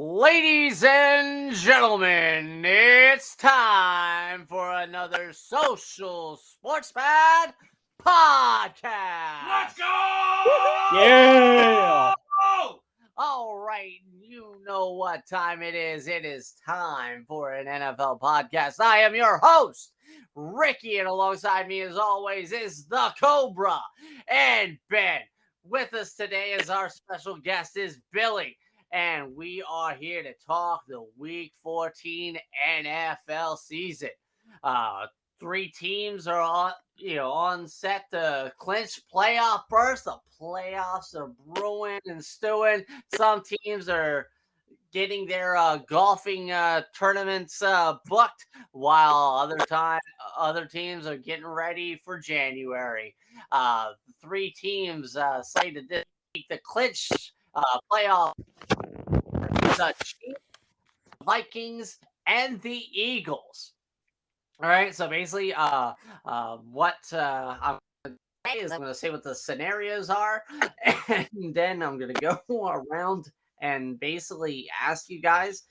Ladies and gentlemen, it's time for another Social Sports Pad podcast. Let's go! Yeah! All right, you know what time it is. It is time for an NFL podcast. I am your host, Ricky, and alongside me, as always, is the Cobra and Ben. With us today is our special guest, is Billy. And we are here to talk the Week 14 NFL season. Three teams are on set to clinch playoff berths. The playoffs are brewing and stewing. Some teams are getting their golfing tournaments booked, while other teams are getting ready for January. Three teams slated this week to clinch playoff: the Chiefs, Vikings, and the Eagles. All right, so basically, what I'm going to say what the scenarios are, and then I'm going to go around and basically ask you guys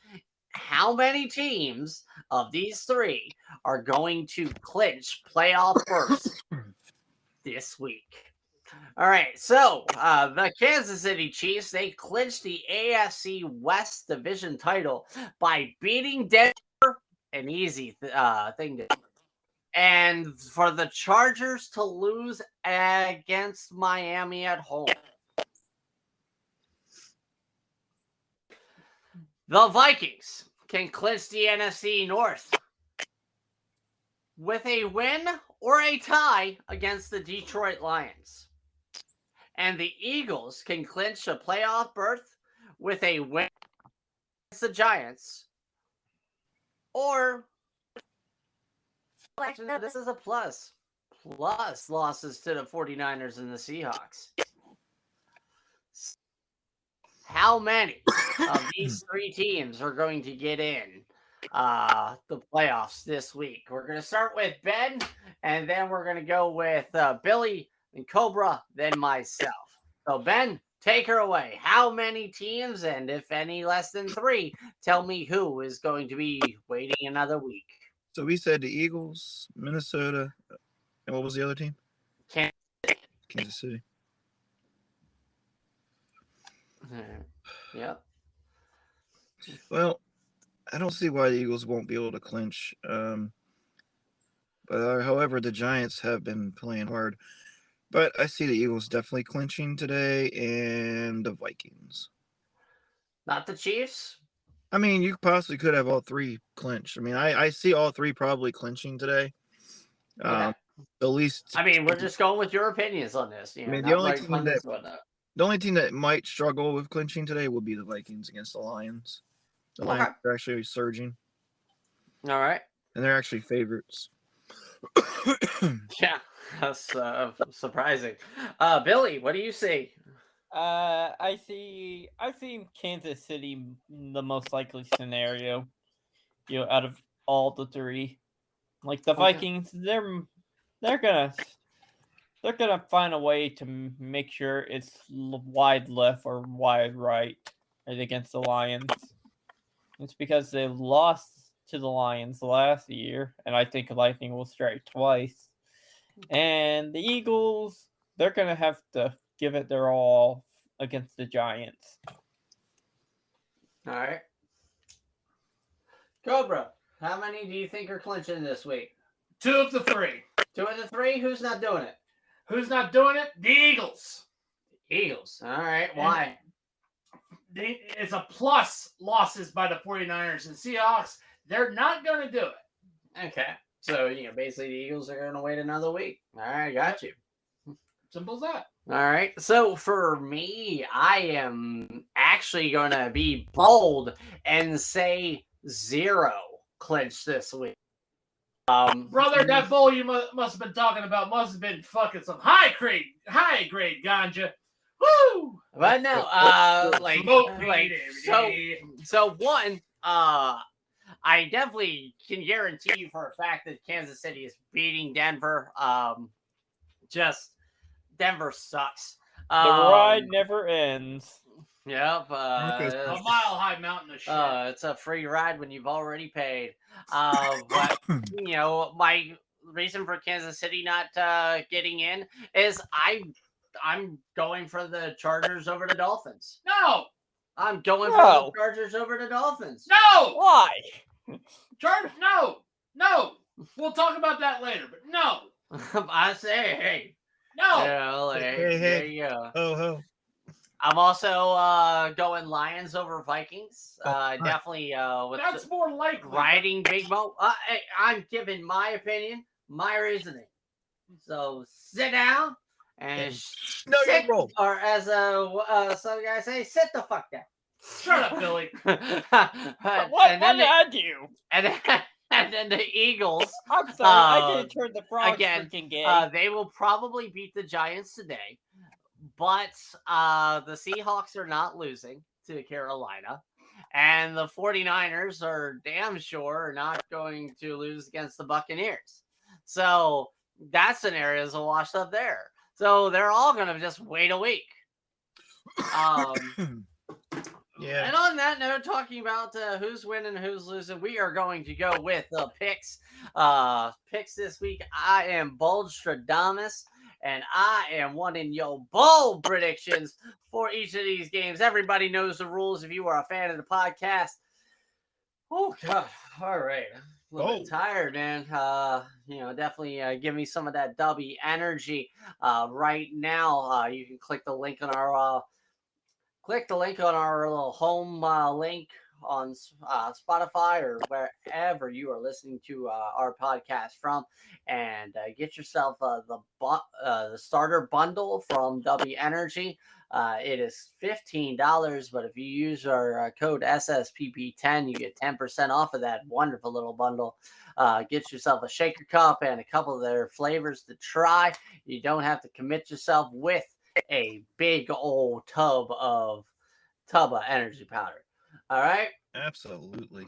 how many teams of these three are going to clinch playoff berths this week. All right, so the Kansas City Chiefs, they clinched the AFC West division title by beating Denver. An easy thing to do. And for the Chargers to lose against Miami at home. The Vikings can clinch the NFC North with a win or a tie against the Detroit Lions. And the Eagles can clinch a playoff berth with a win against the Giants. Or, actually, no, this is a plus. Plus losses to the 49ers and the Seahawks. How many of these three teams are going to get in the playoffs this week? We're going to start with Ben, and then we're going to go with Billy and Cobra, then myself. So, Ben, take her away. How many teams, and if any less than three, tell me who is going to be waiting another week? So we said the Eagles, Minnesota, and what was the other team? Kansas City. Yeah. Well, I don't see why the Eagles won't be able to clinch. However, the Giants have been playing hard. But I see the Eagles definitely clinching today, and the Vikings. Not the Chiefs? I mean, you possibly could have all three clinch. I mean, I see all three probably clinching today. Okay. At least. I mean, we're just going with your opinions on this. You know, I mean, the only team that might struggle with clinching today will be the Vikings against the Lions. The Lions are actually surging. All right. And they're actually favorites. Yeah, that's surprising. Billy, what do you see? I see Kansas City the most likely scenario. Out of all the three, like the Vikings, they're gonna find a way to make sure it's wide left or wide right against the Lions. It's because they lost to the Lions last year, and I think Lightning will strike twice. And the Eagles, they're going to have to give it their all against the Giants. All right. Cobra, how many do you think are clinching this week? 2 of the 3. 2 of the 3? Who's not doing it? Who's not doing it? The Eagles. Eagles. All right. Why? It's a plus losses by the 49ers and Seahawks. They're not going to do it. Okay. So, basically the Eagles are going to wait another week. All right. Got you. Simple as that. All right. So, for me, I am actually going to be bold and say 0 clinch this week. Brother, that bowl you must have been talking about must have been fucking some high grade ganja. Woo! But no, so one, I definitely can guarantee you for a fact that Kansas City is beating Denver. Just Denver sucks. The ride never ends. Yep. Broncos A push. mile-high mountain of shit. It's a free ride when you've already paid. But my reason for Kansas City not getting in is I'm going for the Chargers over the Dolphins. No! I'm going for No. the Chargers over the Dolphins. No! Why? Charge? No! No! We'll talk about that later, but no! I say, hey. No! Hey. There you go. Oh. I'm also going Lions over Vikings. right. Definitely with That's more likely. riding Big Mo. Hey, I'm giving my opinion, my reasoning. So sit down and No, sit, you roll. or as some guys say, sit the fuck down. Shut up, Billy. What and then did I do? and then the Eagles, I'm sorry, I didn't turn the frogs again, freaking gay. they will probably beat the Giants today, but the Seahawks are not losing to Carolina, and the 49ers are damn sure not going to lose against the Buccaneers. So that scenario is a wash up there. So they're all going to just wait a week. Yeah. And on that note, talking about who's winning, who's losing, we are going to go with the picks. Picks this week. I am Boldstradamus, and I am wanting your bold predictions for each of these games. Everybody knows the rules if you are a fan of the podcast. Oh, God. All right. A little bit tired, man. Definitely give me some of that W energy right now. You can click the link on our little home link on Spotify or wherever you are listening to our podcast from, and get yourself the starter bundle from W Energy. It is $15, but if you use our code SSPP10, you get 10% off of that wonderful little bundle. Get yourself a shaker cup and a couple of their flavors to try. You don't have to commit yourself with a big old tub of energy powder. All right. Absolutely.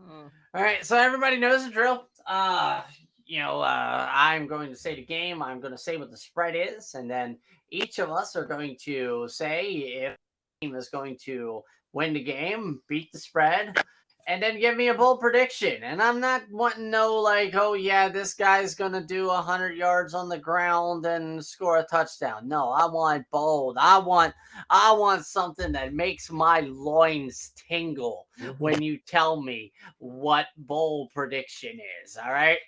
All right. So everybody knows the drill. I'm going to say the game. I'm going to say what the spread is, and then each of us are going to say if the team is going to win the game, beat the spread, and then give me a bold prediction. And I'm not wanting to know like, oh yeah, this guy's going to do 100 yards on the ground and score a touchdown. No, I want bold. I want something that makes my loins tingle when you tell me what bold prediction is. All right.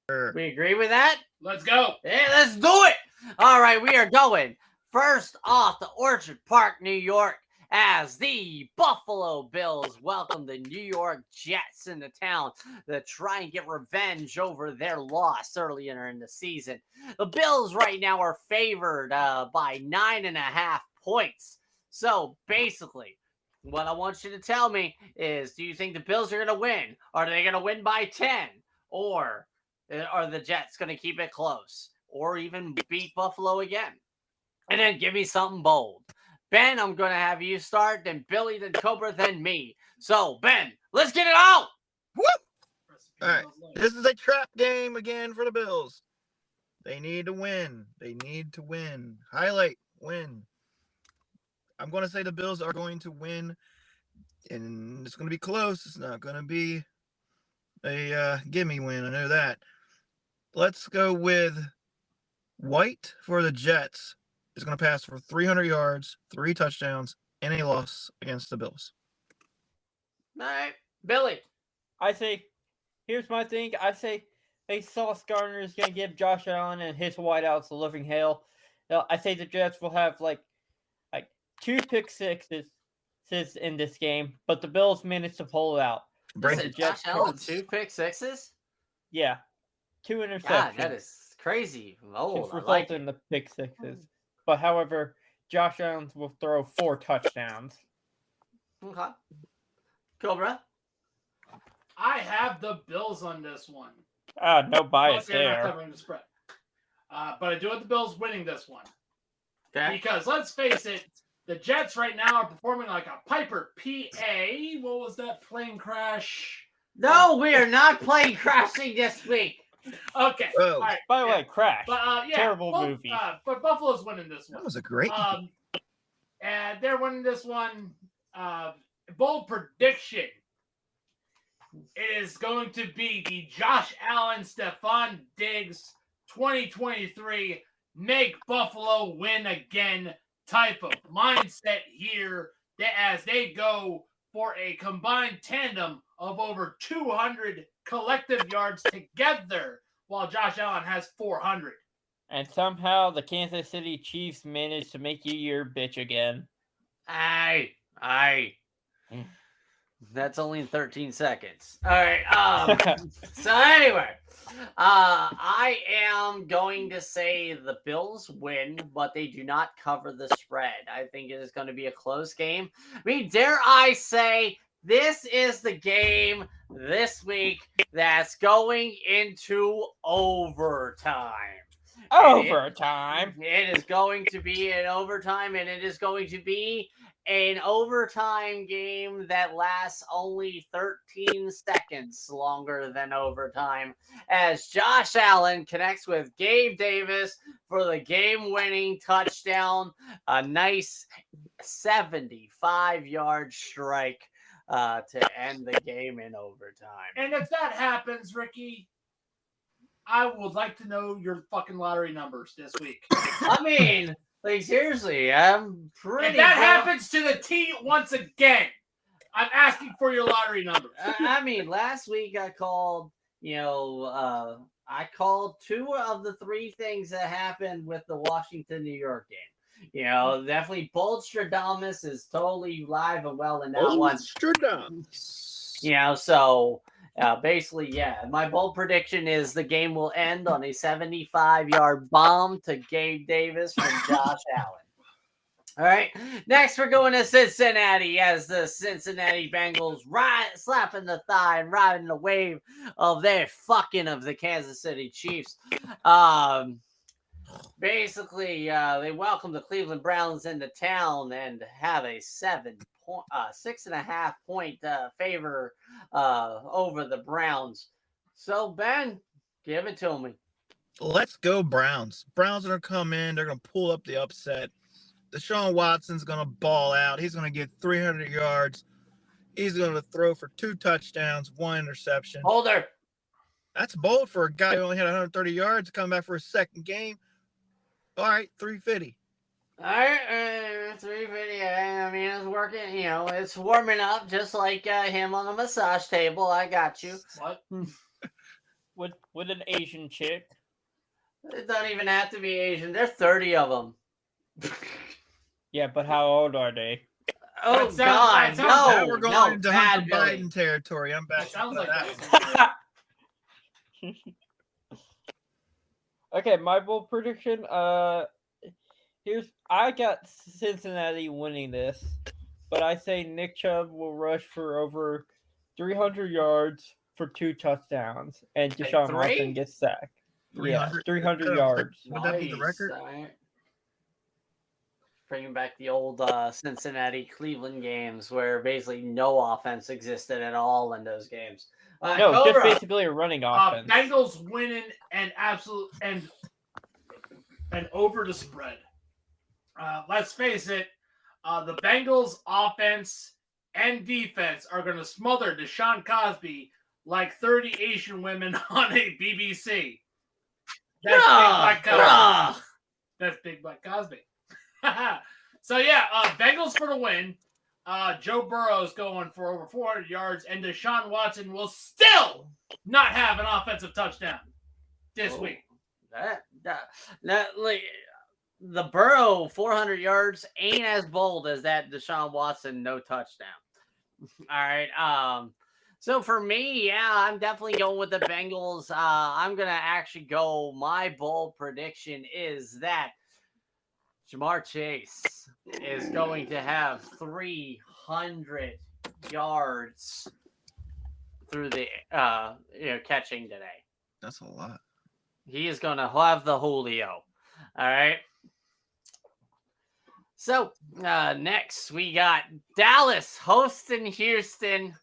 Sure. We agree with that? Let's go. Hey, let's do it. All right, we are going first off to Orchard Park, New York, as the Buffalo Bills welcome the New York Jets into town to try and get revenge over their loss earlier in the season. The Bills right now are favored by 9.5 points. So basically, what I want you to tell me is, do you think the Bills are going to win? Are they going to win by 10? Or are the Jets going to keep it close or even beat Buffalo again? And then give me something bold. Ben, I'm going to have you start, then Billy, then Cobra, then me. So, Ben, let's get it out. Woo! All right. This is a trap game again for the Bills. They need to win. Highlight, win. I'm going to say the Bills are going to win, and it's going to be close. It's not going to be a gimme win. I know that. Let's go with White for the Jets. Is going to pass for 300 yards, 3 touchdowns, and a loss against the Bills. All right, Billy. Here's my thing. I say Sauce Gardner is going to give Josh Allen and his wideouts a living hell. I say the Jets will have like 2 pick sixes in this game, but the Bills managed to pull it out. Josh Allen 2 pick sixes? Yeah, 2 interceptions. God, that is crazy. Oh, I like in the pick sixes. But however, Josh Allen will throw 4 touchdowns. Okay. Cobra? I have the Bills on this one. No bias They're not there. covering the spread. But I do have the Bills winning this one. Okay. Because let's face it, the Jets right now are performing like a Piper PA. What was that plane crash? No, we are not playing crashing this week. Okay. Oh. All right. By the way, Crash. But, Terrible movie. But Buffalo's winning this one. That was a great. And they're winning this one. Bold prediction. It is going to be the Josh Allen, Stephon Diggs 2023 make Buffalo win again type of mindset here as they go for a combined tandem of over 200 collective yards together, while Josh Allen has 400. And somehow the Kansas City Chiefs managed to make you your bitch again. Aye. That's only 13 seconds. All right. So anyway, I am going to say the Bills win, but they do not cover the spread. I think it is going to be a close game. I mean, dare I say, this is the game this week that's going into overtime. Overtime. It is going to be an overtime, and it is going to be an overtime game that lasts only 13 seconds longer than overtime, as Josh Allen connects with Gabe Davis for the game-winning touchdown, a nice 75-yard strike to end the game in overtime. And if that happens, Ricky, I would like to know your fucking lottery numbers this week. I mean, like, seriously, I'm pretty... If that happens to the T once again, I'm asking for your lottery numbers. I mean, last week I called, I called 2 of the 3 things that happened with the Washington-New York game. Definitely Boldstradamus is totally live and well in that one. So... basically, yeah, my bold prediction is the game will end on a 75-yard bomb to Gabe Davis from Josh Allen. All right, next we're going to Cincinnati as the Cincinnati Bengals slapping the thigh and riding the wave of their fucking of the Kansas City Chiefs. Basically, they welcome the Cleveland Browns into town and have a 6.5 point favor over the Browns. So, Ben, give it to me. Let's go Browns. Browns are going to come in. They're going to pull up the upset. Deshaun Watson's going to ball out. He's going to get 300 yards. He's going to throw for 2 touchdowns, 1 interception. Holder. That's bold for a guy who only had 130 yards to come back for a second game. All right, 350. All right, 350. I mean, it's working. It's warming up just like him on the massage table. I got you. What? With an Asian chick. It doesn't even have to be Asian. There's 30 of them. Yeah, but how old are they? Oh, God. Now we're going into bad Hunter Biden territory. I'm back. That sounds like that. Okay, my bold prediction. I got Cincinnati winning this, but I say Nick Chubb will rush for over 300 yards for 2 touchdowns, and Deshaun Watson gets sacked. 300 yards. Would that be the record? Bringing back the old Cincinnati Cleveland games where basically no offense existed at all in those games. No, Cobra. just basically a running offense. Bengals winning and over the spread. Let's face it, the Bengals offense and defense are going to smother Deshaun Cosby like 30 Asian women on a BBC. That's Big Black Cosby. So yeah, Bengals for the win. Joe Burrow's going for over 400 yards, and Deshaun Watson will still not have an offensive touchdown this week. The Burrow 400 yards ain't as bold as that Deshaun Watson no touchdown. All right. So for me, yeah, I'm definitely going with the Bengals. I'm going to actually go. My bold prediction is that Ja'Marr Chase is going to have 300 yards through the catching today. That's a lot. He is going to have the Julio. All right. So next we got Dallas hosting Houston,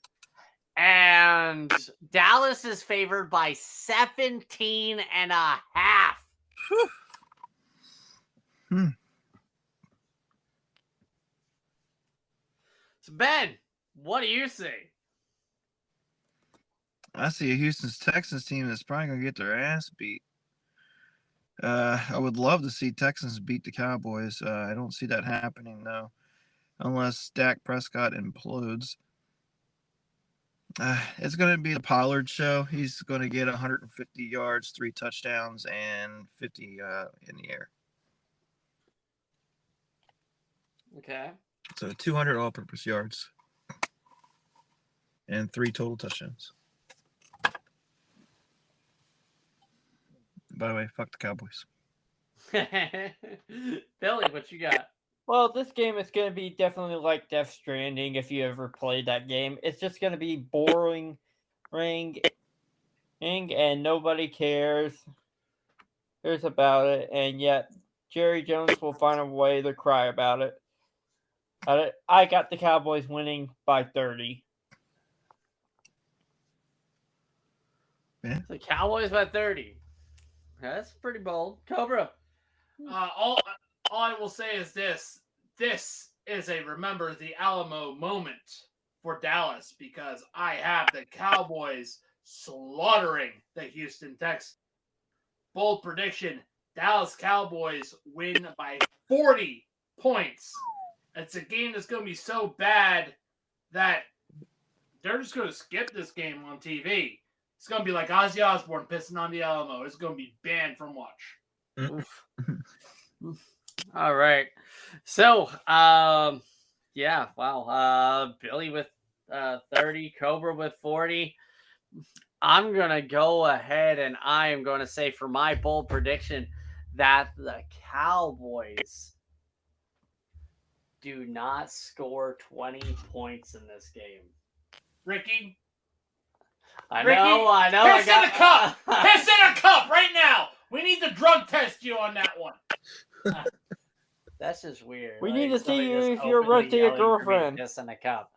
and Dallas is favored by 17.5. So Ben, what do you see? I see a Houston Texans team that's probably going to get their ass beat. I would love to see Texans beat the Cowboys. I don't see that happening, though, unless Dak Prescott implodes. It's going to be the Pollard show. He's going to get 150 yards, 3 touchdowns, and 50 in the air. Okay. So 200 all-purpose yards and 3 total touchdowns. By the way, fuck the Cowboys. Billy, what you got? Well, this game is going to be definitely like Death Stranding if you ever played that game. It's just going to be boring, and nobody cares about it, and yet Jerry Jones will find a way to cry about it. I got the Cowboys winning by 30. Yeah. The Cowboys by 30. That's pretty bold. Cobra. All I will say is this. This is a remember the Alamo moment for Dallas because I have the Cowboys slaughtering the Houston Texans. Bold prediction, Dallas Cowboys win by 40 points. It's a game that's going to be so bad that they're just going to skip this game on TV. It's going to be like Ozzy Osbourne pissing on the Alamo. It's going to be banned from watch. All right. So, yeah, wow. Billy with 30, Cobra with 40. I'm going to go ahead and I am going to say for my bold prediction that the Cowboys do not score 20 points in this game. Ricky? I know. Piss in a cup! Piss in a cup right now! We need to drug test you on that one. That's just weird. We need to see somebody you just if you're openly right to your yelling for me to girlfriend. piss in a cup.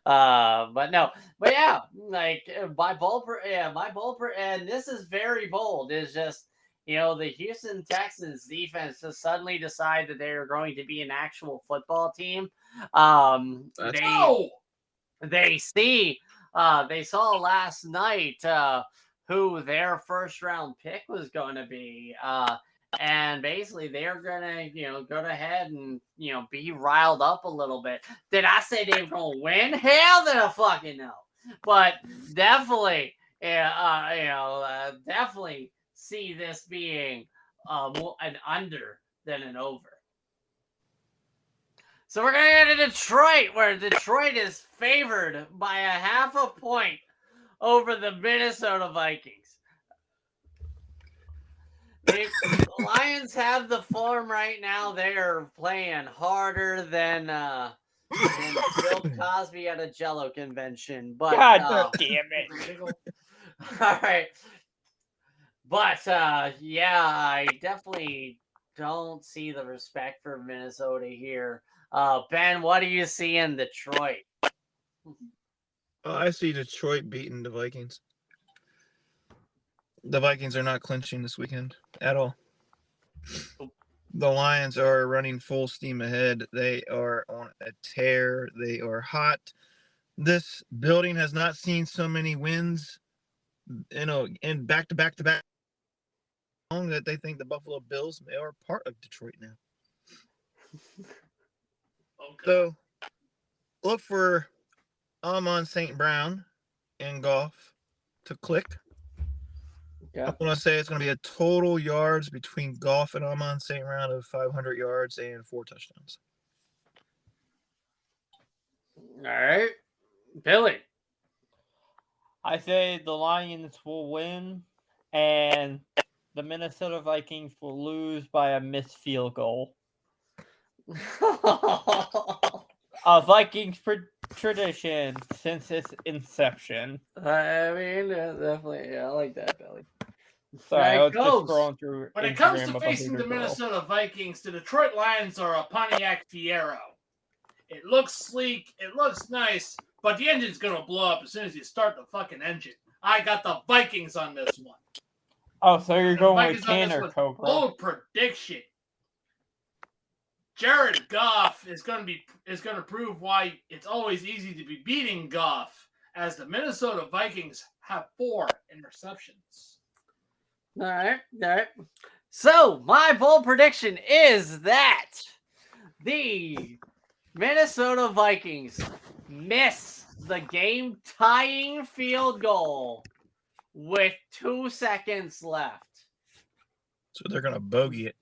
But yeah, like my bold and this is very bold. Is just the Houston Texans defense just suddenly decide that they are going to be an actual football team. They saw last night who their first round pick was going to be. And basically, they're gonna, go ahead and, be riled up a little bit. Did I say they were gonna win? Hell, did I fucking know. But definitely, definitely see this being an under than an over. So we're gonna get to Detroit, where Detroit is favored by a 0.5 point over the Minnesota Vikings. The Lions have the form right now. They are playing harder than Bill Cosby at a Jello convention. But God damn it! All right, but I definitely don't see the respect for Minnesota here. Ben, what do you see in Detroit? I see Detroit beating the Vikings. The Vikings are not clinching this weekend at all. The Lions are running full steam ahead. They are on a tear. They are hot. This building has not seen so many wins, in back to back long that they think the Buffalo Bills are part of Detroit now. Okay. So look for Amon St. Brown and Goff to click. Yeah. I'm going to say it's going to be a total yards between Goff and Amon St. Brown of 500 yards and 4 touchdowns. All right. Billy. I say the Lions will win, and the Minnesota Vikings will lose by a missed field goal. A Vikings tradition since its inception. I mean, definitely. I like that, Billy. Sorry, I was just Cobes. scrolling through When it Instagram comes to of a facing the bigger girl. Minnesota Vikings, the Detroit Lions are a Pontiac Fiero. It looks sleek, it looks nice, but the engine's going to blow up as soon as you start the fucking engine. I got the Vikings on this one. Oh, so you're The going with Vikings on this Tanner, one. Cobra. Bold prediction. Jared Goff is going to prove why it's always easy to be beating Goff, as the Minnesota Vikings have 4 interceptions. All right. So my bold prediction is that the Minnesota Vikings miss the game-tying field goal with 2 seconds left. So they're gonna bogey it.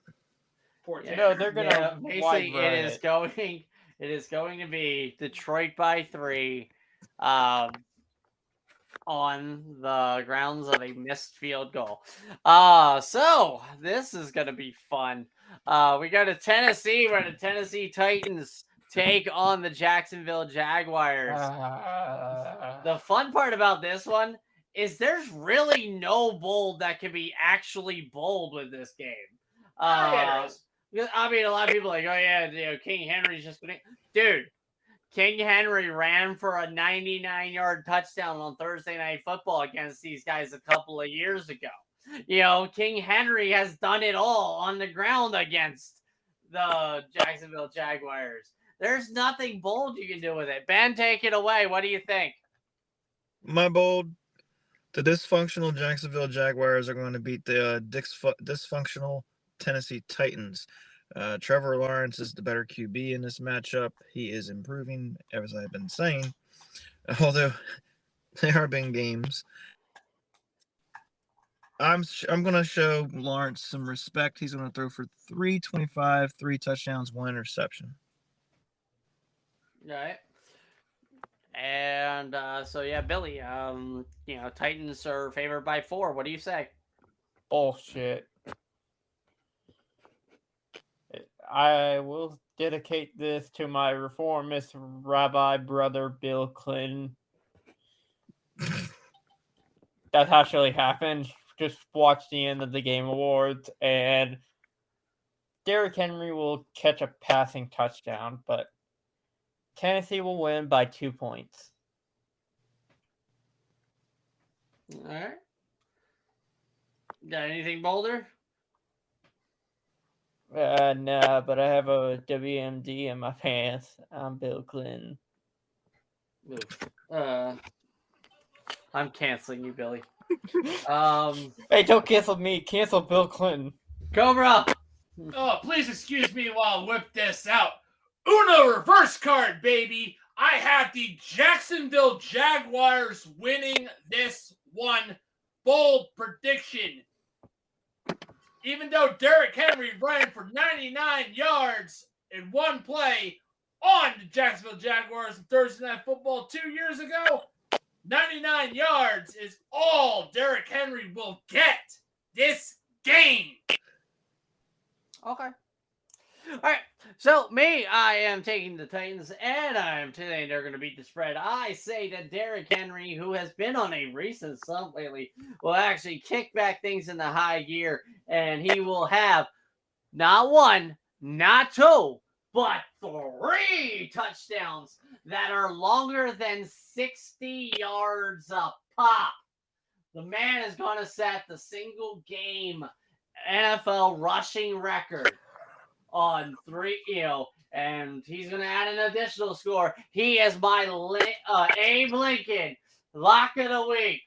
They're gonna basically it is going to be Detroit by 3 on the grounds of a missed field goal. So this is gonna be fun. We go to Tennessee, where the Tennessee Titans take on the Jacksonville Jaguars. The fun part about this one is there's really no bold that can be actually bold with this game. I mean, a lot of people are like, oh yeah, King Henry's just gonna... Dude, King Henry ran for a 99-yard touchdown on Thursday Night Football against these guys a couple of years ago. King Henry has done it all on the ground against the Jacksonville Jaguars. There's nothing bold you can do with it. Ben, take it away. What do you think? My bold, the dysfunctional Jacksonville Jaguars are going to beat the dysfunctional Tennessee Titans. Trevor Lawrence is the better QB in this matchup. He is improving, as I've been saying, although they are big games. I'm going to show Lawrence some respect. He's going to throw for 325, 3 touchdowns, 1 interception. All right. And Billy, Titans are favored by 4. What do you say? Bullshit. I will dedicate this to my reformist rabbi brother, Bill Clinton. That actually happened. Just watch the end of the Game Awards, and Derrick Henry will catch a passing touchdown, but Tennessee will win by 2 points. All right. Got anything bolder? No, but I have a WMD in my pants. I'm Bill Clinton. I'm canceling you, Billy. Hey, don't cancel me. Cancel Bill Clinton. Cobra! Oh, please excuse me while I whip this out. Uno reverse card, baby. I have the Jacksonville Jaguars winning this one. Bold prediction. Even though Derrick Henry ran for 99 yards in one play on the Jacksonville Jaguars in Thursday Night Football 2 years ago, 99 yards is all Derrick Henry will get this game. Okay. All right. So, I am taking the Titans, and I'm saying they're going to beat the spread. I say that Derrick Henry, who has been on a recent slump lately, will actually kick back things in the high gear, and he will have not 1, not 2, but 3 touchdowns that are longer than 60 yards a pop. The man is going to set the single game NFL rushing record on 3, and he's going to add an additional score. He is my Abe Lincoln lock of the week.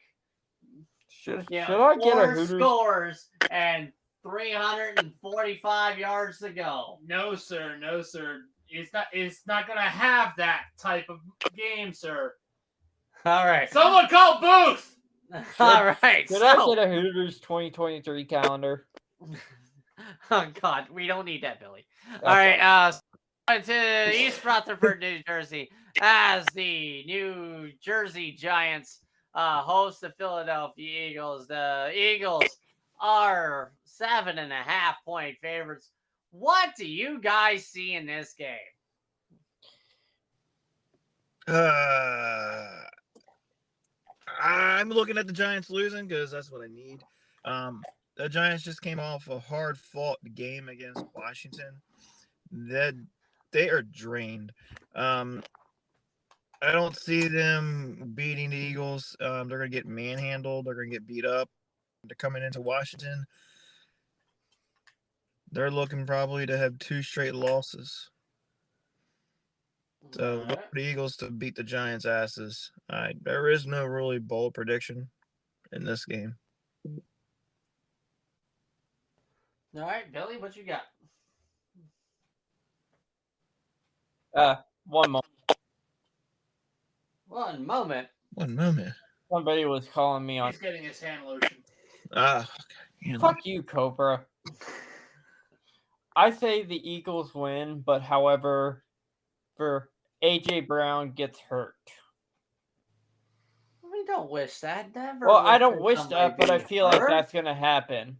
Should I get a 4 Hooters? scores and 345 yards to go. No, sir. It's not going to have that type of game, sir. All right. Someone call Booth. All right. Should I get a Hooters 2023 calendar? Oh, God. We don't need that, Billy. Okay. All right. To East Rutherford, New Jersey, as the New Jersey Giants host the Philadelphia Eagles. The Eagles are 7.5-point favorites. What do you guys see in this game? I'm looking at the Giants losing because that's what I need. The Giants just came off a hard-fought game against Washington. They are drained. I don't see them beating the Eagles. They're going to get manhandled. They're going to get beat up. They're coming into Washington. they're looking probably to have 2 straight losses. So All vote right. for the Eagles to beat the Giants' asses. There is no really bold prediction in this game. All right, Billy, what you got? One moment. One moment. One moment. Somebody was calling me on. He's getting his hand lotion. Okay. Fuck you, Cobra. I say the Eagles win, but however, for AJ Brown gets hurt. We don't wish that. Never. Well, I wish don't that wish somebody that, but I be feel like hurt. that's gonna happen.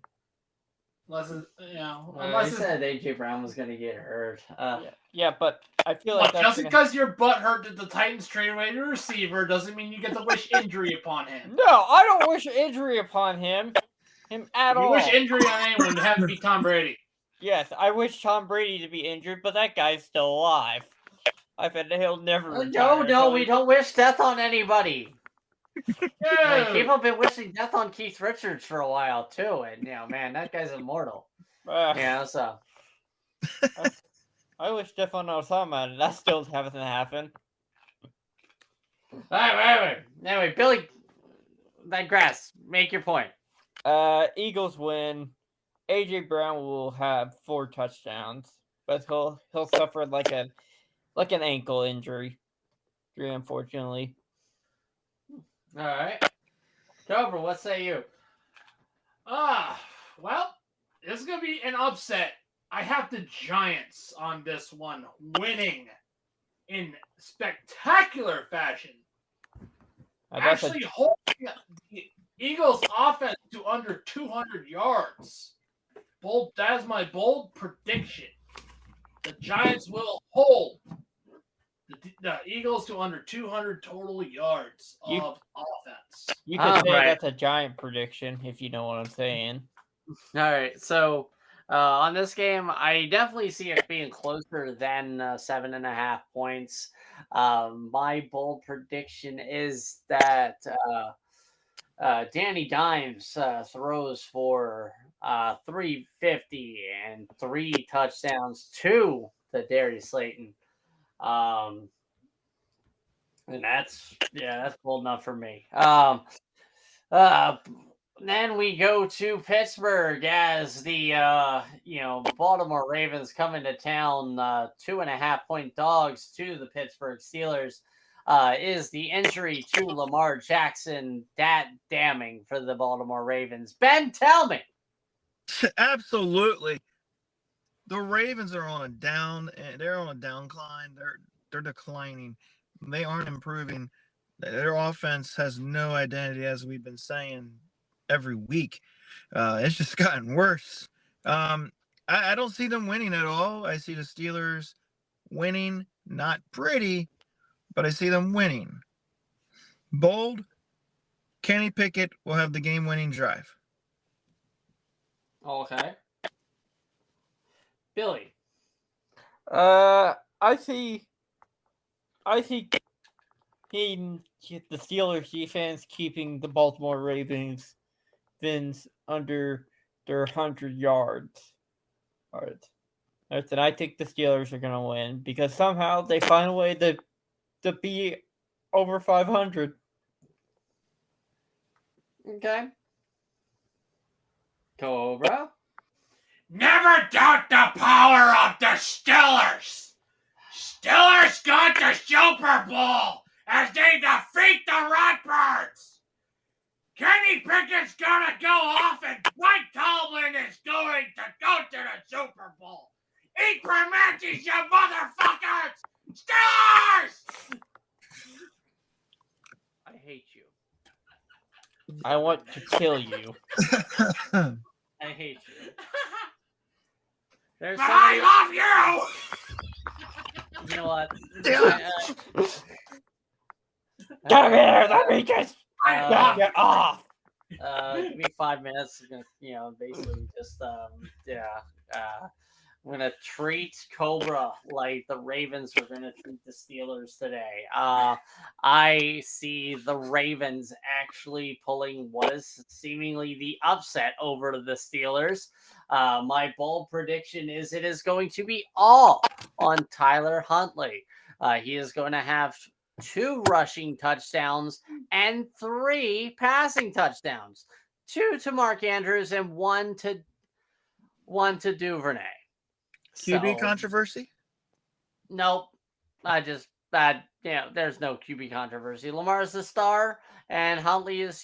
Unless it's, you know, Well, unless he it's, said AJ Brown was going to get hurt. Yeah, but I feel what, like just that's because your butt hurt that the Titans trade away the receiver doesn't mean you get to wish injury upon him. No, I don't wish injury upon him at If you all. wish injury on anyone, it have to be Tom Brady. Yes, I wish Tom Brady to be injured, but that guy's still alive. I bet he'll never retire. No, we don't wish death on anybody. Like, Dude. people have been wishing death on Keith Richards for a while too, and man, that guy's immortal. So I wish Stefan Osama, and that still hasn't happened. all right. Anyway, Billy, digress. Make your point. Eagles win. AJ Brown will have 4 touchdowns, but he'll suffer like an ankle injury, unfortunately. All right, Cobra, what say you? Well, this is gonna be an upset. I have the Giants on this one, winning in spectacular fashion. Actually holding the Eagles' offense to under 200 yards. That is my bold prediction. The Giants will hold the Eagles to under 200 total yards of offense. You could say right. that's a giant prediction, if you know what I'm saying. All right, so on this game, I definitely see it being closer than 7.5 points. My bold prediction is that Danny Dimes throws for 350 and 3 touchdowns to Darius Slayton. And that's bold enough for me. Then we go to Pittsburgh as the Baltimore Ravens come into town, 2.5-point dogs to the Pittsburgh Steelers. Is the injury to Lamar Jackson that damning for the Baltimore Ravens? Ben, tell me. Absolutely. The Ravens are on a down, and they're on a downcline. They're declining. They aren't improving. Their offense has no identity, as we've been saying every week. It's just gotten worse. I don't see them winning at all. I see the Steelers winning, not pretty, but I see them winning. Bold, Kenny Pickett will have the game-winning drive. Okay. Billy. I see the Steelers defense keeping the Baltimore Ravens under their 100 yards. All right. And I think the Steelers are going to win because somehow they find a way to be over 500. Okay. Cobra. Never doubt the power of the Steelers. Steelers got the Super Bowl as they defeat the Redbirds. Kenny Pickett's gonna go off and Mike Tomlin is going to go to the Super Bowl. Eat Primantis, you motherfuckers! Steelers! I hate you. I want to kill you. I hate you. There's But somebody... I love you! You know what? Come here, let me just I get off. Give me 5 minutes. I'm gonna, basically just, I'm gonna treat Cobra like the Ravens were gonna treat the Steelers today. I see the Ravens actually pulling what is seemingly the upset over to the Steelers. My bold prediction is it is going to be all on Tyler Huntley. He is going to have 2 rushing touchdowns and 3 passing touchdowns. 2 to Mark Andrews and 1 to Duvernay. QB controversy? Nope. There's no QB controversy. Lamar's the star, and Huntley is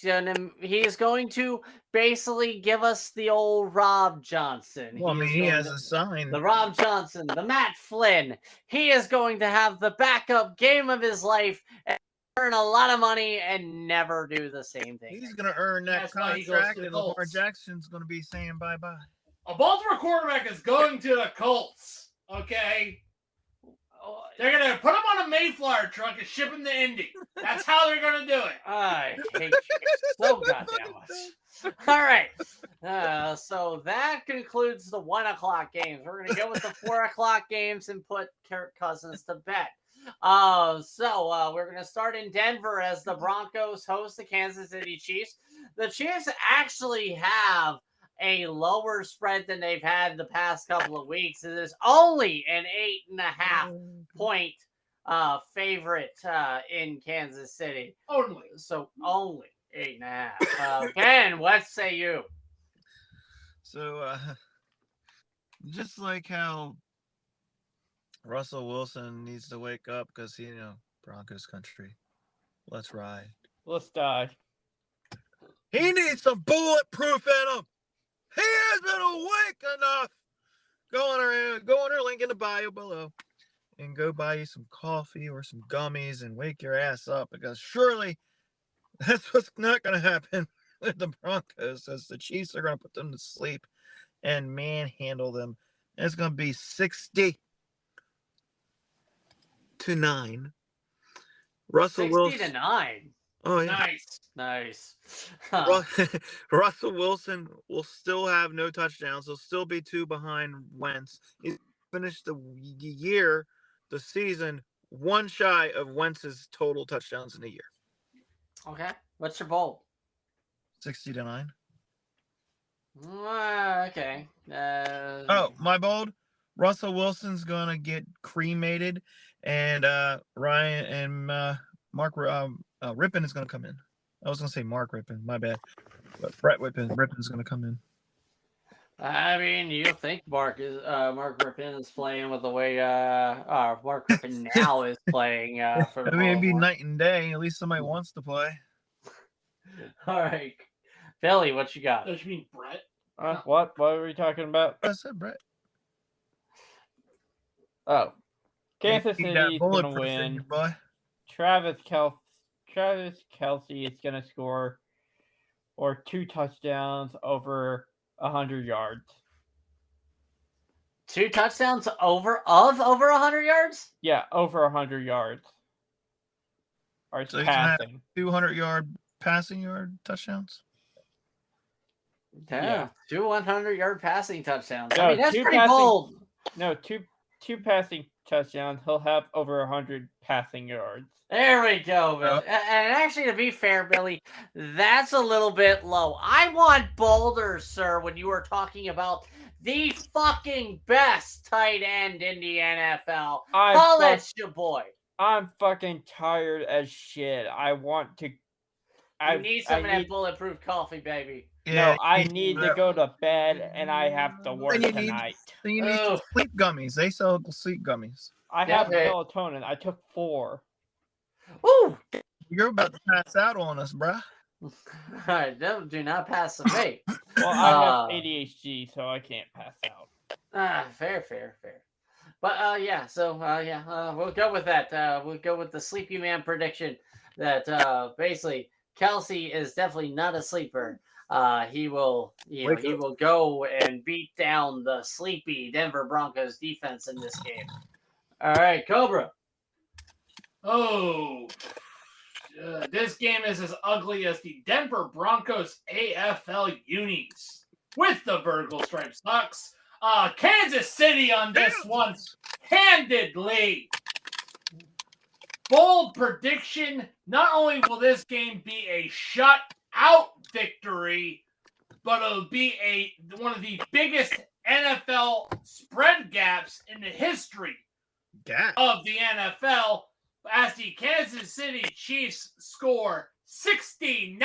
going to basically give us the old Rob Johnson. Well, he has a sign. The Rob Johnson, the Matt Flynn. He is going to have the backup game of his life and earn a lot of money and never do the same thing. He's going to earn that contract, and Lamar Jackson's going to be saying bye-bye. A Baltimore quarterback is going to the Colts, okay? They're going to put him on a Mayflower truck and ship him to Indy. That's how they're going to do it. I hate you so goddamn much. All right. So that concludes the 1 o'clock games. We're going to go with the 4 o'clock games and put Kirk Cousins to bed. We're going to start in Denver as the Broncos host the Kansas City Chiefs. The Chiefs actually have a lower spread than they've had the past couple of weeks. It is only an 8.5 point favorite in Kansas City. Only. So only 8.5. Ben, what say you? So just like how Russell Wilson needs to wake up because Broncos country. Let's ride. Let's die. He needs some bulletproof in him. He has been awake enough. Go on our link in the bio below and go buy you some coffee or some gummies and wake your ass up, because surely that's what's not going to happen with the Broncos, as the Chiefs are going to put them to sleep and manhandle them. And it's going to be 60-9. Russell Wilson. 60-9. Oh yeah. Nice. Russell Wilson will still have no touchdowns. He'll still be 2 behind Wentz. He finished the season 1 shy of Wentz's total touchdowns in a year. Okay. What's your bold? 60-9. Okay. My bold. Russell Wilson's gonna get cremated, and Ryan and Mark Rippon is gonna come in. I was gonna say Mark Rippon, my bad. But Brett Rippon's gonna come in. I mean, you think Mark Rippon is playing with the way Mark Rippon now is playing for the it'd be night and day. At least somebody wants to play. All right. Billy, what you got? Does you mean Brett? What are we talking about? I said Brett. Oh. Kansas City is going to win. Travis Kelce is going to score 2 touchdowns over 100 yards. 2 touchdowns over 100 yards? Yeah, over 100 yards. Or so passing. 200-yard passing yard touchdowns? Yeah. 2 100-yard passing touchdowns. No, I mean, that's pretty bold. No, two passing touchdowns. He'll have over 100 passing yards. There we go, Bill. And actually, to be fair, Billy, that's a little bit low. I want bolder, sir, when you were talking about the fucking best tight end in the NFL. That's your boy. I'm fucking tired as shit. I want to... You need some of that bulletproof coffee, baby. Yeah, no, I need to go to bed, and I have to work tonight. You need some sleep gummies. They sell sleep gummies. I have melatonin. I took 4. Ooh! You're about to pass out on us, bruh. All right, do not pass the bait. Well, I have ADHD, so I can't pass out. Fair. But we'll go with that. We'll go with the sleepy man prediction that basically Kelce is definitely not a sleeper. He will go and beat down the sleepy Denver Broncos defense in this game. All right, Cobra. Oh, this game is as ugly as the Denver Broncos AFL unis with the vertical stripe socks. Kansas City on this one, handedly. Bold prediction. Not only will this game be a shutout victory, but it'll be one of the biggest NFL spread gaps in the history of the NFL, as the Kansas City Chiefs score 69-0.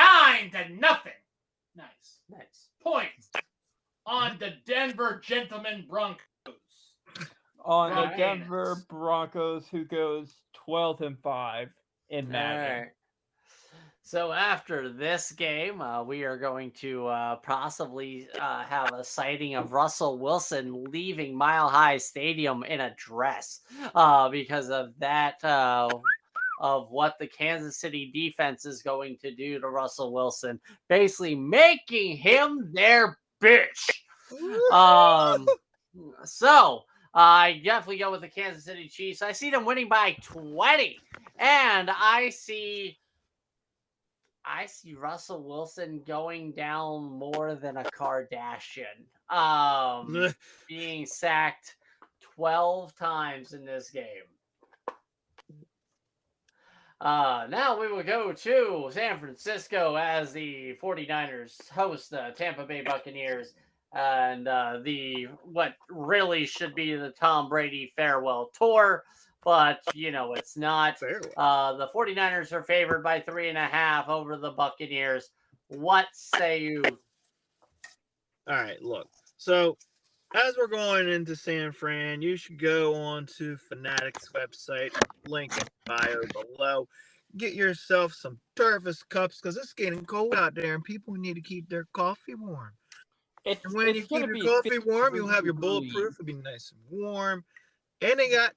Nice points on the Denver Gentlemen Broncos. On the Denver Broncos, who goes 12-5 in Madden. Right. So after this game, we are going to possibly have a sighting of Russell Wilson leaving Mile High Stadium in a dress because of that, of what the Kansas City defense is going to do to Russell Wilson, basically making him their bitch. So I definitely go with the Kansas City Chiefs. I see them winning by 20, and I see Russell Wilson going down more than a Kardashian, being sacked 12 times in this game. Now we will go to San Francisco as the 49ers host the Tampa Bay Buccaneers, and what really should be the Tom Brady farewell tour. But, it's not. The 49ers are favored by 3.5 over the Buccaneers. What say you? All right, look. So, as we're going into San Fran, you should go on to Fanatics website, link in bio below. Get yourself some Turfus cups because it's getting cold out there and people need to keep their coffee warm. And when you keep your coffee warm, you'll have your bulletproof. It'll be nice and warm. And they got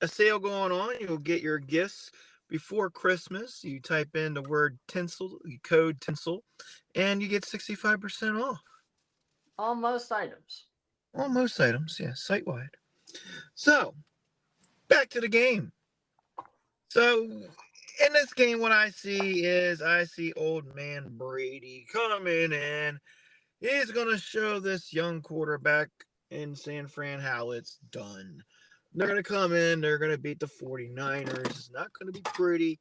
a sale going on. You'll get your gifts before Christmas. You type in the word tinsel, you code tinsel, and you get 65% off. On most items. On most items, yeah, site-wide. So, back to the game. So, in this game, what I see old man Brady coming in. He's going to show this young quarterback in San Fran how it's done. They're going to come in. They're going to beat the 49ers. It's not going to be pretty,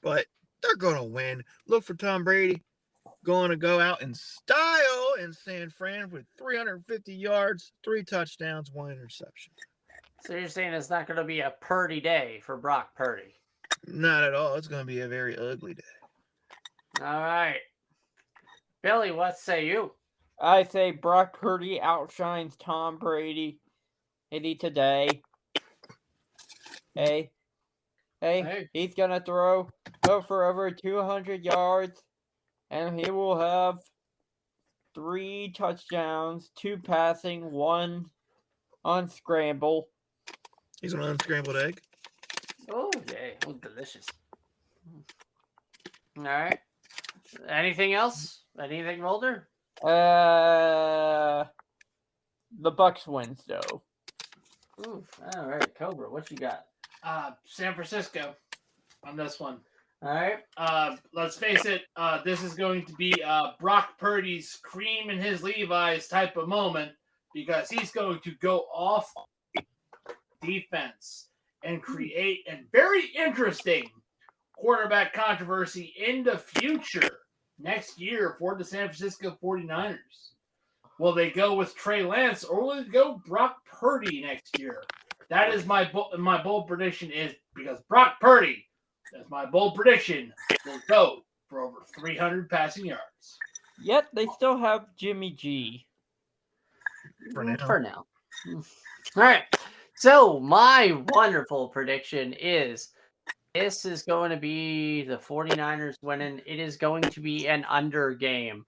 but they're going to win. Look for Tom Brady going to go out in style in San Fran with 350 yards, 3 touchdowns, 1 interception. So you're saying it's not going to be a Purdy day for Brock Purdy? Not at all. It's going to be a very ugly day. All right. Billy, what say you? I say Brock Purdy outshines Tom Brady any today. Hey, he's going to go for over 200 yards, and he will have 3 touchdowns, 2 passing, 1 unscramble. He's an unscrambled egg. Oh, yeah. Oh, delicious. All right. Anything else? Anything, Mulder? The Bucks wins, though. Oof. All right, Cobra, what you got? San Francisco on this one. All right. Let's face it, this is going to be Brock Purdy's cream in his Levi's type of moment because he's going to go off defense and create a very interesting quarterback controversy in the future next year for the San Francisco 49ers. Will they go with Trey Lance or will they go Brock Purdy next year? That is my bold prediction is because Brock Purdy, that's my bold prediction, will go for over 300 passing yards. Yet they still have Jimmy G. For now. All right. So my wonderful prediction is this is going to be the 49ers winning. It is going to be an under game.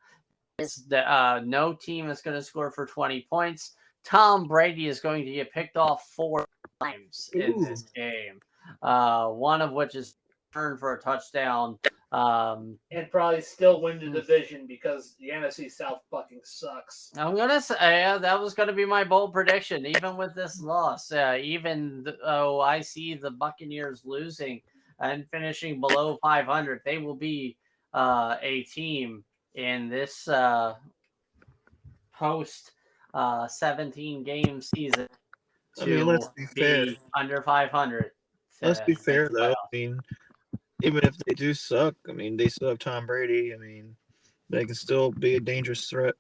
No team is going to score for 20 points. Tom Brady is going to get picked off 4 times in this game. One of which is turned for a touchdown. And probably still win the division because the NFC South fucking sucks. I'm going to say that was going to be my bold prediction, even with this loss. Even though I see the Buccaneers losing and finishing below 500, they will be a team in this post 17-game season to let's be fair. under 500. Let's be fair, though. I mean, even if they do suck, I mean, they still have Tom Brady. I mean, they can still be a dangerous threat.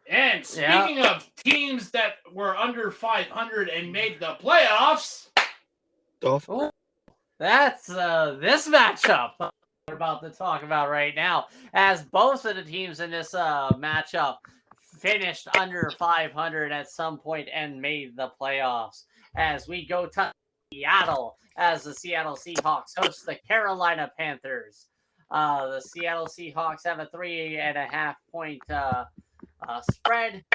And speaking of teams that were under 500 and made the playoffs, Dolphins. That's this matchup we're about to talk about right now, as both of the teams in this matchup finished under 500 at some point and made the playoffs. As we go to Seattle, as the Seattle Seahawks host the Carolina Panthers. The Seattle Seahawks have a 3.5 point spread.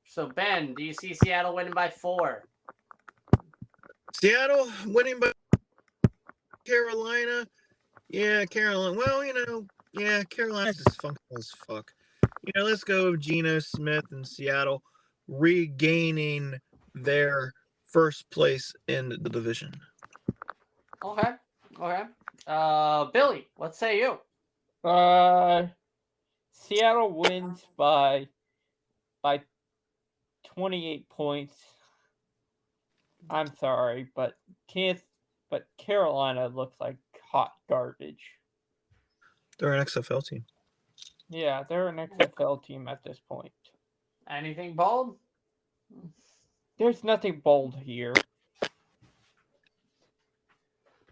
So Ben, do you see Seattle winning by 4? Seattle winning by Carolina. Yeah, Carolina. Well, Carolina's dysfunctional as fuck. Let's go with Geno Smith and Seattle regaining their first place in the division. Okay. Billy, what say you? Seattle wins by 28 points. I'm sorry, but Carolina looks like hot garbage. They're an XFL team. Yeah, they're an XFL team at this point. Anything bold? There's nothing bold here.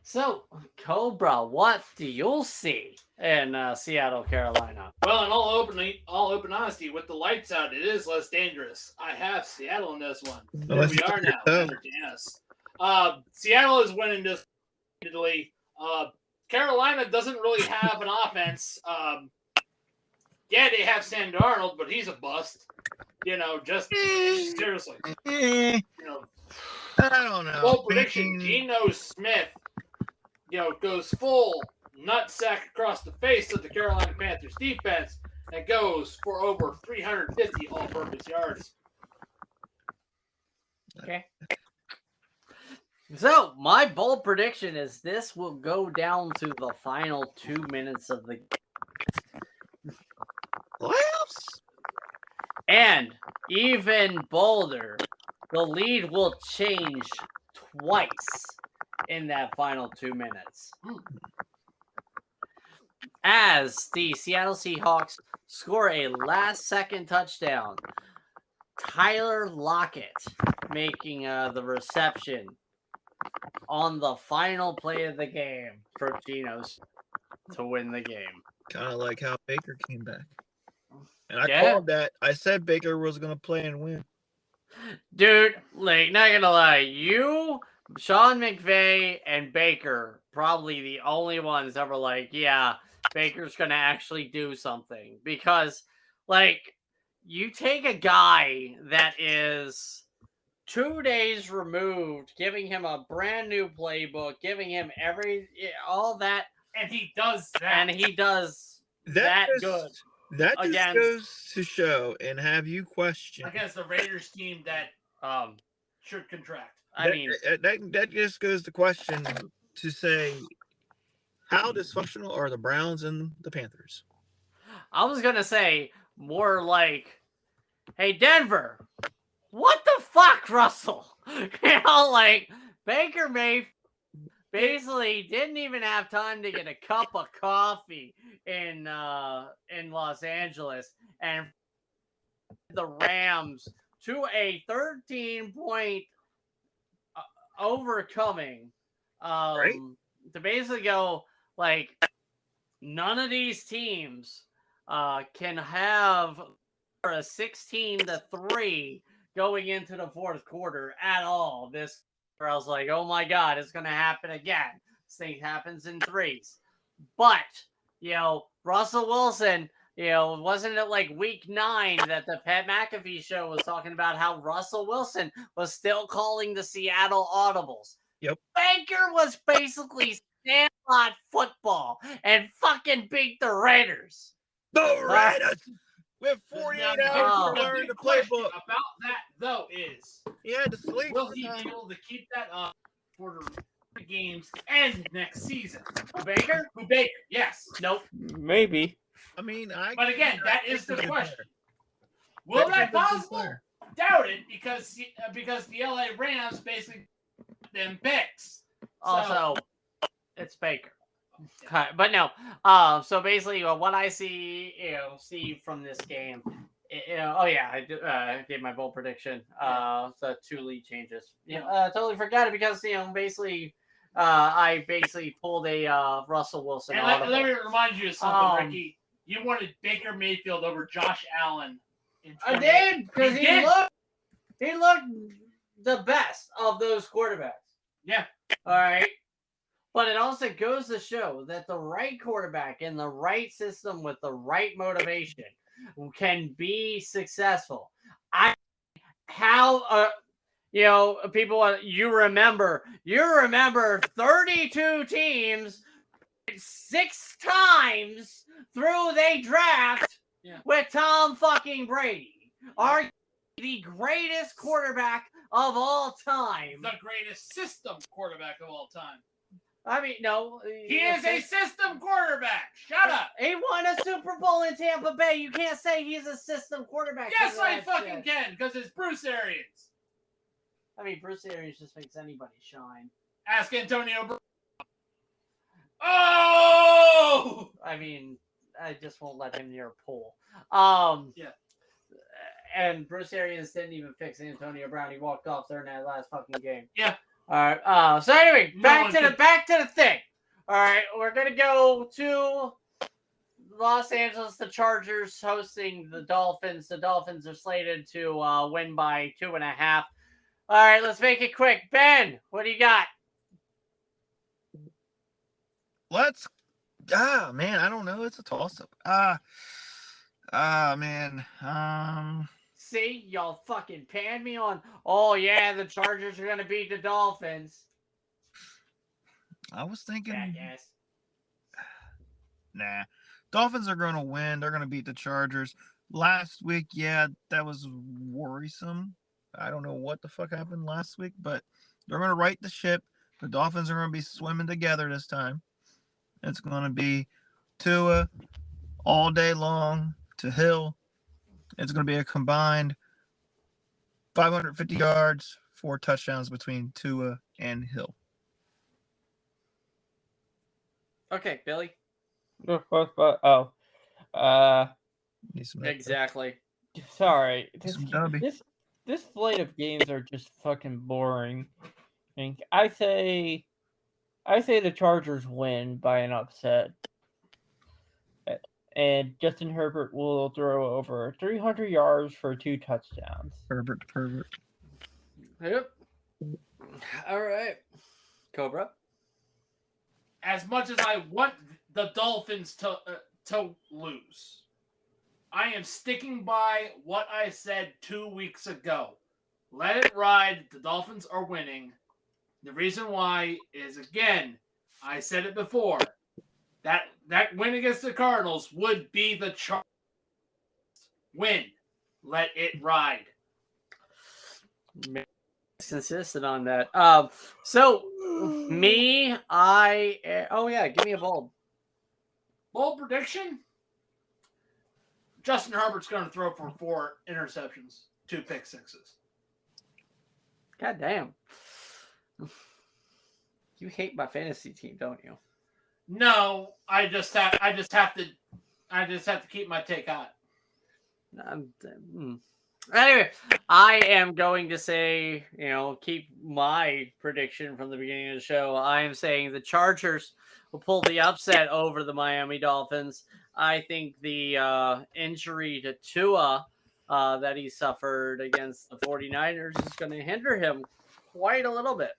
So, Cobra, what do you see in Seattle, Carolina? well, in all open honesty, with the lights out, it is less dangerous. I have Seattle in this one. Here we are now. Entertain us. Seattle is winning this. Carolina doesn't really have an offense. Yeah, they have Sam Darnold, but he's a bust. Just seriously. I don't know. Well, prediction: Geno Smith, goes full nutsack across the face of the Carolina Panthers defense and goes for over 350 all-purpose yards. Okay. So, my bold prediction is this will go down to the final 2 minutes of the playoffs. And even bolder, the lead will change twice in that final 2 minutes. As the Seattle Seahawks score a last-second touchdown, Tyler Lockett making the reception on the final play of the game for Geno's to win the game. Kind of like how Baker came back. And I called that. I said Baker was going to play and win. Dude, not gonna lie, you, Sean McVay, and Baker probably the only ones that were like, yeah, Baker's gonna actually do something. Because, you take a guy that is 2 days removed, giving him a brand new playbook, giving him all that, and he does that. And he does that good. That just goes to show and have you question against the Raiders team that should contract. That just goes to question to say, how dysfunctional are the Browns and the Panthers? I was gonna say more like, hey Denver, what the fuck, Russell? Baker Mayfield basically didn't even have time to get a cup of coffee in Los Angeles, and the Rams to a 13-point overcoming right? To basically go none of these teams can have a 16-3 going into the fourth quarter at all. I was like, oh my God, it's going to happen again. This thing happens in threes. But, Russell Wilson, wasn't it week 9 that the Pat McAfee show was talking about how Russell Wilson was still calling the Seattle audibles? Yep. Baker was basically sandlot football and fucking beat the Raiders. The Raiders! We have 48 hours to learn the playbook. About that, though, is he had to sleep. Will he be able to keep that up for the games and next season? Who, Baker? Yes. Nope. Maybe. But again, that is the question. Will that possible? Doubt it, because the LA Rams basically them picks. Also, it's Baker. Okay, but no. So basically, what I see from this game, oh yeah, I gave my bold prediction. So 2 lead changes. Totally forgot it because basically, I basically pulled a Russell Wilson. And let me remind you of something, Ricky. You wanted Baker Mayfield over Josh Allen. I did because he looked the best of those quarterbacks. Yeah. All right. But it also goes to show that the right quarterback in the right system with the right motivation can be successful. People, you remember 32 teams 6 times through they draft with Tom fucking Brady. Are the greatest quarterback of all time. The greatest system quarterback of all time. I mean, no. He is a system quarterback. Shut up. He won a Super Bowl in Tampa Bay. You can't say he's a system quarterback. Yes, I fucking can, because it's Bruce Arians. I mean, Bruce Arians just makes anybody shine. Ask Antonio Brown. Oh! I mean, I just won't let him near a pool. Yeah. And Bruce Arians didn't even fix Antonio Brown. He walked off there in that last fucking game. Yeah. All right. So anyway, back to the thing. All right, we're gonna go to Los Angeles. The Chargers hosting the Dolphins. The Dolphins are slated to win by 2.5. All right, let's make it quick. Ben, what do you got? Man, I don't know. It's a toss-up. Man. See, y'all fucking panned me on. Oh yeah, the Chargers are gonna beat the Dolphins. I was thinking. Yes. Nah, Dolphins are gonna win. They're gonna beat the Chargers. Last week, yeah, that was worrisome. I don't know what the fuck happened last week, but they're gonna right the ship. The Dolphins are gonna be swimming together this time. It's gonna be Tua all day long to Hill. It's going to be a combined 550 yards, 4 touchdowns between Tua and Hill. Okay, Billy. Exactly. Sorry. This slate of games are just fucking boring. I say the Chargers win by an upset. And Justin Herbert will throw over 300 yards for 2 touchdowns. Herbert. Yep. All right. Cobra. As much as I want the Dolphins to lose, I am sticking by what I said 2 weeks ago. Let it ride. The Dolphins are winning. The reason why is, again, I said it before. That win against the Cardinals would be the Chargers win. Let it ride. Consistent on that. So me, give me a bold. Bold prediction? Justin Herbert's going to throw for 4 interceptions, 2 pick sixes. God damn. You hate my fantasy team, don't you? No, I just have to keep my take hot. Anyway, I am going to say, keep my prediction from the beginning of the show. I am saying the Chargers will pull the upset over the Miami Dolphins. I think the injury to Tua that he suffered against the 49ers is going to hinder him quite a little bit.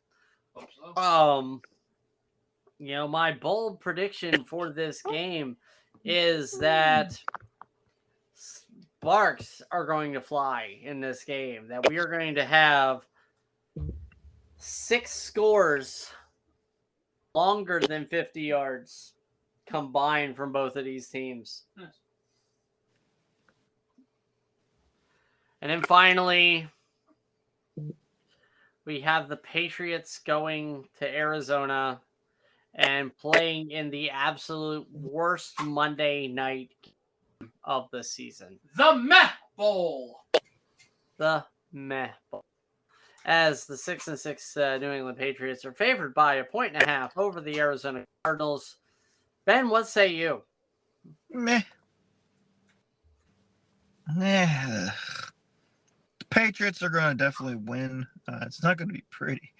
Hope so. My bold prediction for this game is that Sparks are going to fly in this game, that we are going to have 6 scores longer than 50 yards combined from both of these teams. Nice. And then finally, we have the Patriots going to Arizona and playing in the absolute worst Monday night game of the season. The Meh Bowl. The Meh Bowl. As the 6-6 New England Patriots are favored by 1.5 over the Arizona Cardinals. Ben, what say you? Meh. The Patriots are going to definitely win. It's not going to be pretty.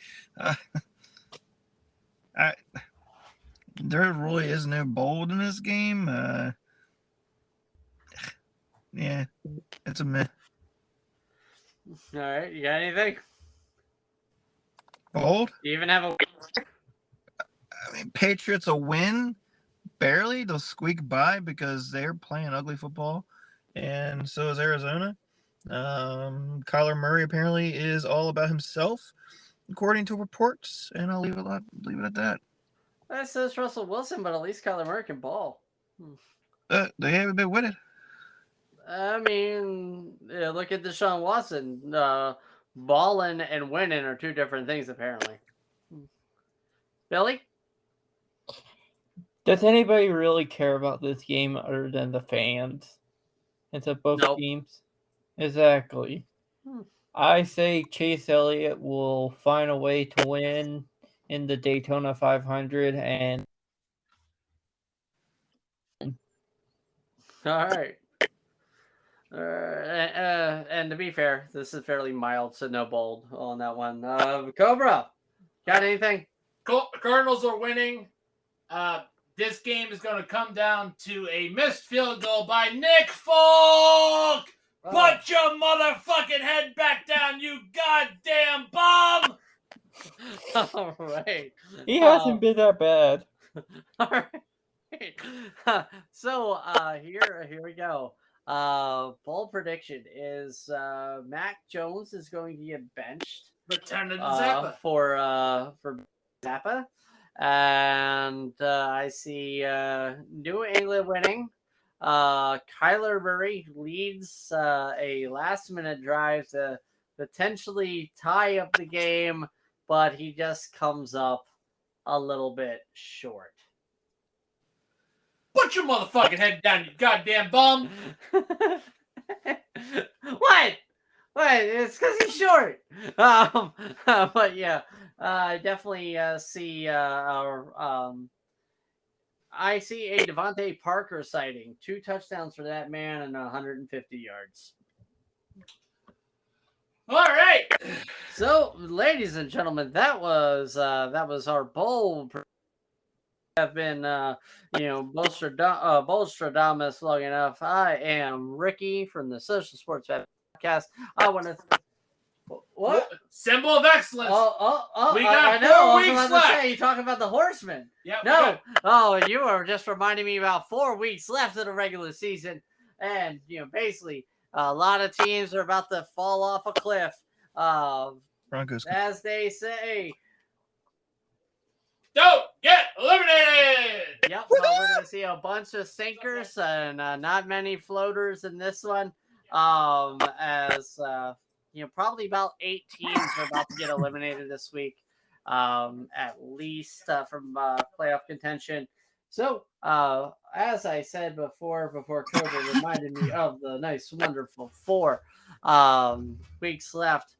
There really is no bold in this game. Yeah, it's a meh. All right, you got anything? Bold? Do you even have a? I mean, Patriots a win, barely. They'll squeak by because they're playing ugly football, and so is Arizona. Kyler Murray apparently is all about himself, according to reports, and I'll leave it at that. That says Russell Wilson, but at least Kyler Murray can ball. They haven't been winning. I mean, yeah, look at Deshaun Watson. Balling and winning are two different things, apparently. Billy? Does anybody really care about this game other than the fans? It's of both Nope. teams. Exactly. I say Chase Elliott will find a way to win in the Daytona 500 and. All right. And to be fair, this is fairly mild, so no bold on that one. Cobra, got anything? Cardinals are winning. This game is going to come down to a missed field goal by Nick Folk. Put your motherfucking head back down, you goddamn bum! All right. He hasn't been that bad. All right. So here we go. Bold prediction is Mac Jones is going to get benched. Returning to Zappa. For Zappa. And I see New England winning. Kyler Murray leads a last-minute drive to potentially tie up the game, but he just comes up a little bit short. Put your motherfucking head down, you goddamn bum! What? It's because he's short. But yeah, I definitely see I see a Devontae Parker sighting. 2 touchdowns for that man and 150 yards. All right. So, ladies and gentlemen, that was our bold. Have been Bolstradamus long enough. I am Ricky from the Social Sports Podcast. I want to. What? Symbol of excellence. We got I know. 4 weeks left. You talking about the Horsemen? Yeah. No. Oh, you were just reminding me about 4 weeks left of the regular season, and basically a lot of teams are about to fall off a cliff. Broncos, as they say. Don't get eliminated. Yep. We're going to see a bunch of sinkers and not many floaters in this one. As probably about 8 teams are about to get eliminated this week, at least from playoff contention. So, as I said before Cobra reminded me of the nice, wonderful 4 weeks left.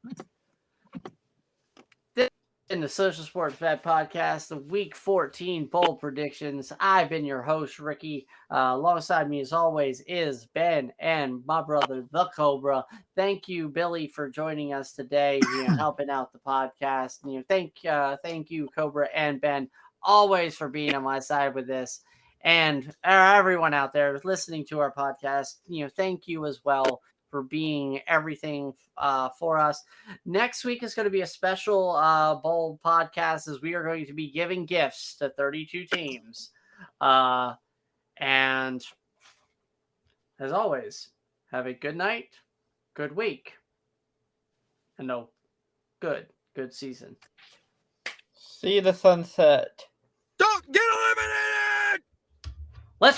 In the Social Sports Bet Podcast, the Week 14 Bold Predictions. I've been your host, Ricky. Alongside me, as always, is Ben and my brother, the Cobra. Thank you, Billy, for joining us today, helping out the podcast. Thank you, Cobra and Ben, always for being on my side with this. And everyone out there listening to our podcast, thank you as well for being everything for us. Next week is going to be a special bold podcast, as we are going to be giving gifts to 32 teams. And as always, have a good night, good week, and good season. See the sunset. don't get